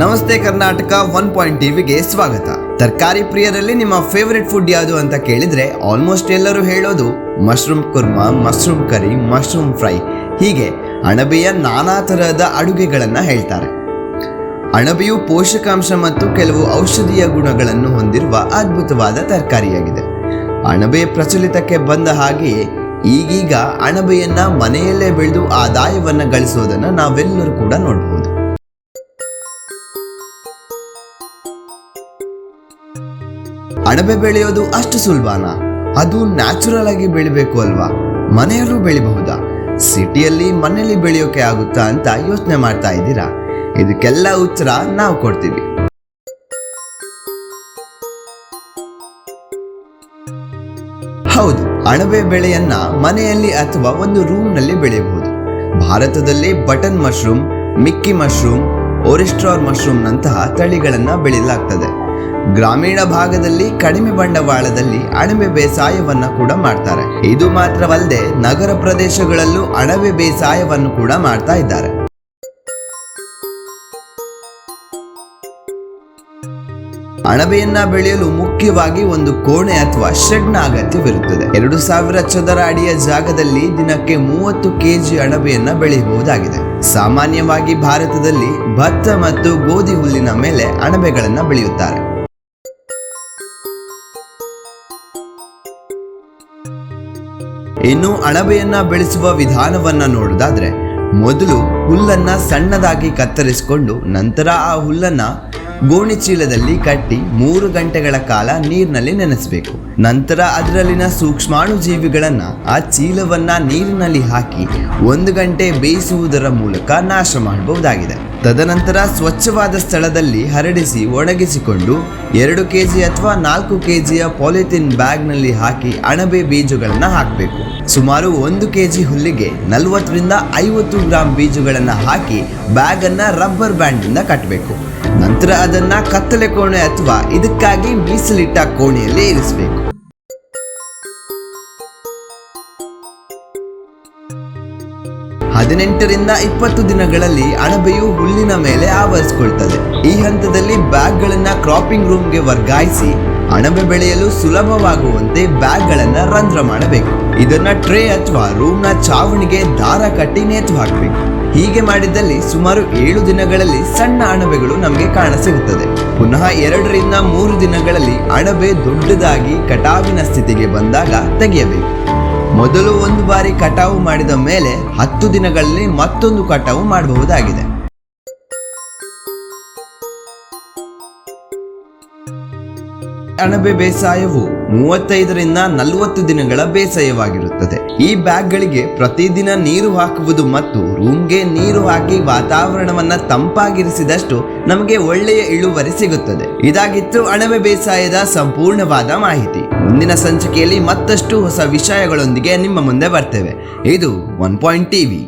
ನಮಸ್ತೆ ಕರ್ನಾಟಕ 1 ಟಿವಿಗೆ ಸ್ವಾಗತ. ತರಕಾರಿ ಪ್ರಿಯರಲ್ಲಿ ನಿಮ್ಮ ಫೇವರೆಟ್ ಫುಡ್ ಯಾವುದು ಅಂತ ಕೇಳಿದ್ರೆ ಆಲ್ಮೋಸ್ಟ್ ಎಲ್ಲರೂ ಹೇಳೋದು mushroom korma, mushroom curry, mushroom fry, ಹೀಗೆ ಅಣಬೆಯ ನಾನಾ ತರಹದ ಅಡುಗೆಗಳನ್ನ ಹೇಳ್ತಾರೆ. ಅಣಬೆಯು ಪೋಷಕಾಂಶ ಮತ್ತು ಕೆಲವು ಔಷಧೀಯ ಗುಣಗಳನ್ನು ಹೊಂದಿರುವ ಅದ್ಭುತವಾದ ತರಕಾರಿಯಾಗಿದೆ. ಅಣಬೆ ಪ್ರಚಲಿತಕ್ಕೆ ಬಂದ ಹಾಗೆಯೇ ಈಗೀಗ ಅಣಬೆಯನ್ನ ಮನೆಯಲ್ಲೇ ಬೆಳೆದು ಆದಾಯವನ್ನ ಗಳಿಸೋದನ್ನ ನಾವೆಲ್ಲರೂ ಕೂಡ ನೋಡಬಹುದು. ಅಣಬೆ ಬೆಳೆಯೋದು ಅಷ್ಟು ಸುಲಭನಾ? ಅದು ನ್ಯಾಚುರಲ್ ಆಗಿ ಬೆಳಿಬೇಕು ಅಲ್ವಾ? ಮನೆಯಲ್ಲೂ ಬೆಳಿಬಹುದಾ? ಸಿಟಿಯಲ್ಲಿ ಮನೆಯಲ್ಲಿ ಬೆಳೆಯೋಕೆ ಆಗುತ್ತಾ ಅಂತ ಯೋಚನೆ ಮಾಡ್ತಾ ಇದ್ದೀರಾ? ಇದಕ್ಕೆಲ್ಲ ಉತ್ತರ ನಾವು ಕೊಡ್ತೀವಿ. ಹೌದು, ಅಣಬೆ ಬೆಳೆಯನ್ನ ಮನೆಯಲ್ಲಿ ಅಥವಾ ಒಂದು ರೂಮ್ ನಲ್ಲಿ ಬೆಳೆಯಬಹುದು. ಭಾರತದಲ್ಲಿ ಬಟನ್ ಮಶ್ರೂಮ್, ಮಿಕ್ಕಿ ಮಶ್ರೂಮ್, ಓರಿಸ್ಟ್ರಾರ್ ಮಶ್ರೂಮ್ ನಂತಹ ತಳಿಗಳನ್ನ ಬೆಳೆಯಲಾಗ್ತದೆ. ಗ್ರಾಮೀಣ ಭಾಗದಲ್ಲಿ ಕಡಿಮೆ ಬಂಡವಾಳದಲ್ಲಿ ಅಣಬೆ ಬೇಸಾಯವನ್ನ ಕೂಡ ಮಾಡ್ತಾರೆ. ಇದು ಮಾತ್ರವಲ್ಲದೆ ನಗರ ಪ್ರದೇಶಗಳಲ್ಲೂ ಅಣಬೆ ಬೇಸಾಯವನ್ನು ಕೂಡ ಮಾಡ್ತಾ ಇದ್ದಾರೆ. ಅಣಬೆಯನ್ನ ಬೆಳೆಯಲು ಮುಖ್ಯವಾಗಿ ಒಂದು ಕೋಣೆ ಅಥವಾ ಶೆಡ್ನ ಅಗತ್ಯವಿರುತ್ತದೆ. 2000 ಚದರ ಅಡಿಯ ಜಾಗದಲ್ಲಿ ದಿನಕ್ಕೆ 30 ಕೆಜಿ ಅಣಬೆಯನ್ನ ಬೆಳೆಯಬಹುದಾಗಿದೆ. ಸಾಮಾನ್ಯವಾಗಿ ಭಾರತದಲ್ಲಿ ಭತ್ತ ಮತ್ತು ಗೋಧಿ ಹುಲ್ಲಿನ ಮೇಲೆ ಅಣಬೆಗಳನ್ನ ಬೆಳೆಯುತ್ತಾರೆ. ಇನ್ನು ಅಣಬೆಯನ್ನ ಬೆಳೆಸುವ ವಿಧಾನವನ್ನ ನೋಡೋದಾದ್ರೆ, ಮೊದಲು ಹುಲ್ಲನ್ನ ಸಣ್ಣದಾಗಿ ಕತ್ತರಿಸಿಕೊಂಡು ನಂತರ ಆ ಹುಲ್ಲನ್ನ ಗೋಣಿ ಚೀಲದಲ್ಲಿ ಕಟ್ಟಿ 3 ಗಂಟೆಗಳ ಕಾಲ ನೀರಿನಲ್ಲಿ ನೆನೆಸಬೇಕು. ನಂತರ ಅದರಲ್ಲಿನ ಸೂಕ್ಷ್ಮಾಣು ಜೀವಿಗಳನ್ನ ಆ ಚೀಲವನ್ನ ನೀರಿನಲ್ಲಿ ಹಾಕಿ 1 ಗಂಟೆ ಬೇಯಿಸುವುದರ ಮೂಲಕ ನಾಶ ಮಾಡಬಹುದಾಗಿದೆ. ತದನಂತರ ಸ್ವಚ್ಛವಾದ ಸ್ಥಳದಲ್ಲಿ ಹರಡಿಸಿ ಒಣಗಿಸಿಕೊಂಡು 2 ಕೆಜಿ ಅಥವಾ 4 ಕೆಜಿಯ ಪಾಲಿಥಿನ್ ಬ್ಯಾಗ್ನಲ್ಲಿ ಹಾಕಿ ಅಣಬೆ ಬೀಜಗಳನ್ನ ಹಾಕಬೇಕು. ಸುಮಾರು 1 ಕೆಜಿ ಹುಲ್ಲಿಗೆ 40 ರಿಂದ 50 ಗ್ರಾಂ ಬೀಜಗಳನ್ನ ಹಾಕಿ ಬ್ಯಾಗ್ ಅನ್ನ ರಬ್ಬರ್ ಬ್ಯಾಂಡ್ ಇಂದ ಕಟ್ಟಬೇಕು. ನಂತರ ಅದನ್ನ ಕತ್ತಲೆ ಕೋಣೆ ಅಥವಾ ಇದಕ್ಕಾಗಿ ಮೀಸಲಿಟ್ಟ ಕೋಣೆಯಲ್ಲಿ ಇರಿಸಬೇಕು. ಹದಿನೆಂಟರಿಂದ 20 ದಿನಗಳಲ್ಲಿ ಅಣಬೆಯು ಹುಲ್ಲಿನ ಮೇಲೆ ಆವರಿಸಿಕೊಳ್ತದೆ. ಈ ಹಂತದಲ್ಲಿ ಬ್ಯಾಗ್ಗಳನ್ನ ಕ್ರಾಪಿಂಗ್ ರೂಮ್ಗೆ ವರ್ಗಾಯಿಸಿ ಅಣಬೆ ಬೆಳೆಯಲು ಸುಲಭವಾಗುವಂತೆ ಬ್ಯಾಗ್ಗಳನ್ನ ರಂಧ್ರ ಮಾಡಬೇಕು. ಇದನ್ನ ಟ್ರೇ ಅಥವಾ ರೂಮ್ನ ಚಾವಣಿಗೆ ದಾರ ಕಟ್ಟಿ ನೇತು ಹಾಕಬೇಕು. ಹೀಗೆ ಮಾಡಿದಲ್ಲಿ ಸುಮಾರು 7 ದಿನಗಳಲ್ಲಿ ಸಣ್ಣ ಅಣಬೆಗಳು ನಮಗೆ ಕಾಣಸಿಗುತ್ತದೆ. ಪುನಃ 2 ರಿಂದ 3 ದಿನಗಳಲ್ಲಿ ಅಣಬೆ ದೊಡ್ಡದಾಗಿ ಕಟಾವಿನ ಸ್ಥಿತಿಗೆ ಬಂದಾಗ ತೆಗೆಯಬೇಕು. ಮೊದಲು ಒಂದು ಬಾರಿ ಕಟಾವು ಮಾಡಿದ ಮೇಲೆ 10 ದಿನಗಳಲ್ಲಿ ಮತ್ತೊಂದು ಕಟಾವು ಮಾಡಬಹುದಾಗಿದೆ. ಅಣಬೆ ಬೇಸಾಯವು 35 ರಿಂದ 40 ದಿನಗಳ ಬೇಸಾಯವಾಗಿರುತ್ತದೆ. ಈ ಬ್ಯಾಗ್ಗಳಿಗೆ ಪ್ರತಿದಿನ ನೀರು ಹಾಕುವುದು ಮತ್ತು ರೂಮ್ಗೆ ನೀರು ಹಾಕಿ ವಾತಾವರಣವನ್ನ ತಂಪಾಗಿರಿಸಿದಷ್ಟು ನಮಗೆ ಒಳ್ಳೆಯ ಇಳುವರಿ ಸಿಗುತ್ತದೆ. ಇದಾಗಿತ್ತು ಅಣಬೆ ಬೇಸಾಯದ ಸಂಪೂರ್ಣವಾದ ಮಾಹಿತಿ. ಮುಂದಿನ ಸಂಚಿಕೆಯಲ್ಲಿ ಮತ್ತಷ್ಟು ಹೊಸ ವಿಷಯಗಳೊಂದಿಗೆ ನಿಮ್ಮ ಮುಂದೆ ಬರ್ತೇವೆ. ಇದು 1 ಟಿವಿ.